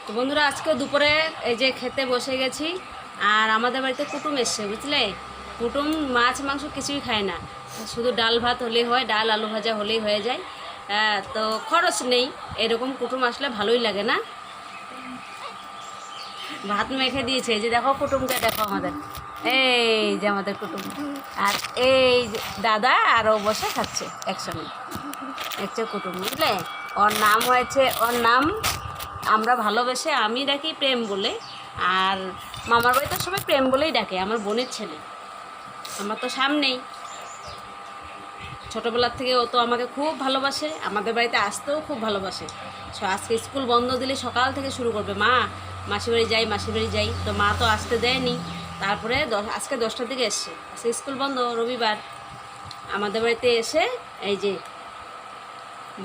তো বন্ধুরা আজকে দুপুরে এই যে খেতে বসে গেছি। আর আমাদের বাড়িতে কুটুম এসছে, বুঝলে। কুটুম মাছ মাংস কিছুই খায় না, শুধু ডাল ভাত হলেই হয়, ডাল আলু ভাজা হলেই হয়ে যায়। তো খরচ নেই, এরকম কুটুম আসলে ভালোই লাগে না। ভাত মেখে দিয়েছে, এই যে দেখো কুটুমকে দেখো আমাদের, এই যে আমাদের কুটুম। আর এই যে দাদা আরও বসে খাচ্ছে একসঙ্গে, দেখছো কুটুম, বুঝলে। ওর নাম আমরা ভালোবেসে আমি ডাকি প্রেম বলে। আর মামার বাড়িতে সবাই প্রেম বলেই ডাকে, আমার বোনের ছেলে। আমার তো সামনেই, ছোটোবেলার থেকে ও তো আমাকে খুব ভালোবাসে, আমাদের বাড়িতে আসতেও খুব ভালোবাসে। আজকে স্কুল বন্ধ দিলে সকাল থেকে শুরু করবে, মা মাসির বাড়ি যাই, মাসির বাড়ি যাই। তো মা তো আসতে দেয়নি, তারপরে আজকে 10টার দিকে এসছে, আজকে স্কুল বন্ধ, রবিবার। আমাদের বাড়িতে এসে এই যে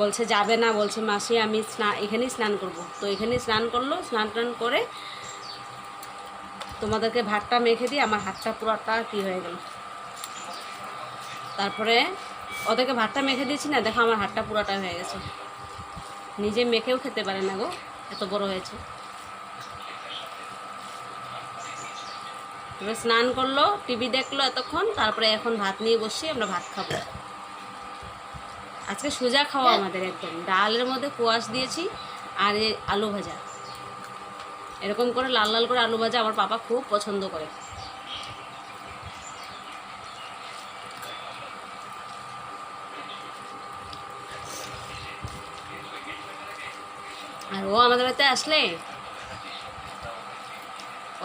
বলছে যাবে না, বলছে মাসি আমি এখানেই স্নান করব। তো এখানেই স্নান করলো, স্নান টান করে তোমাদেরকে ভাতটা মেখে দিয়ে আমার হাতটা পুরোটা কী হয়ে গেল। তারপরে ওদেরকে ভাতটা মেখে দিয়েছি না, দেখো আমার হাতটা পুরোটা হয়ে গেছে, নিজে মেখেও খেতে পারে না গো, এত বড় হয়েছে। এবার স্নান করলো, টিভি দেখলো এতক্ষণ, তারপরে এখন ভাত নিয়ে বসি, আমরা ভাত খাবো। আজকে সোজা খাওয়া আমাদের, একদম ডালের মধ্যে কোয়াশ দিয়েছি আর আলু ভাজা, এরকম করে লাল লাল করে আলু ভাজা আমার পাপা খুব পছন্দ করে। আর ও আমাদের বাড়িতে আসলে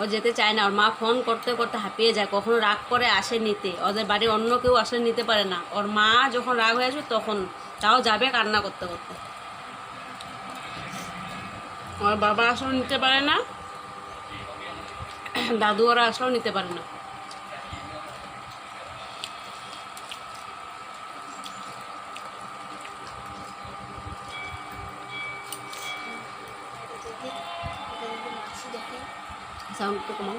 ও যেতে চায় না, ওর মা ফোন করতে করতে হাঁপিয়ে যায়, কখনো রাগ করে আসে নিতে। ওদের বাড়ির অন্য কেউ আসলে নিতে পারে না, ওর মা যখন রাগ হয়ে আসবে তখন তাও যাবে কান্না করতে করতে। ওর বাবা আসলেও নিতে পারে না, দাদু ওরা আসলেও নিতে পারে না। সাউন্ড একটু কমাও।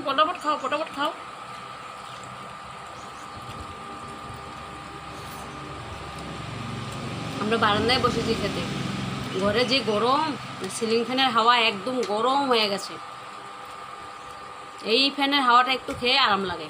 পটাপট খাও, পটাপট খাও। আমরা বারান্দায় বসেছি খেতে, ঘরে যে গরম, সিলিং ফ্যানের হাওয়া একদম গরম হয়ে গেছে। এই ফ্যানের হাওয়াটা একটু খেয়ে আরাম লাগে।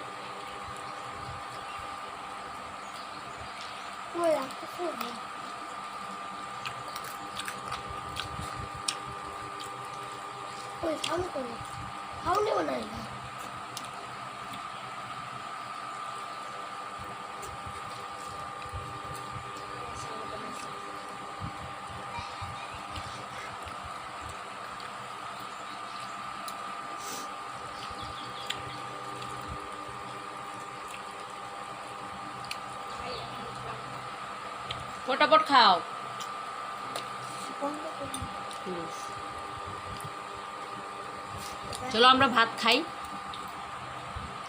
ফটাফট খাও। চলো আমরা ভাত খাই।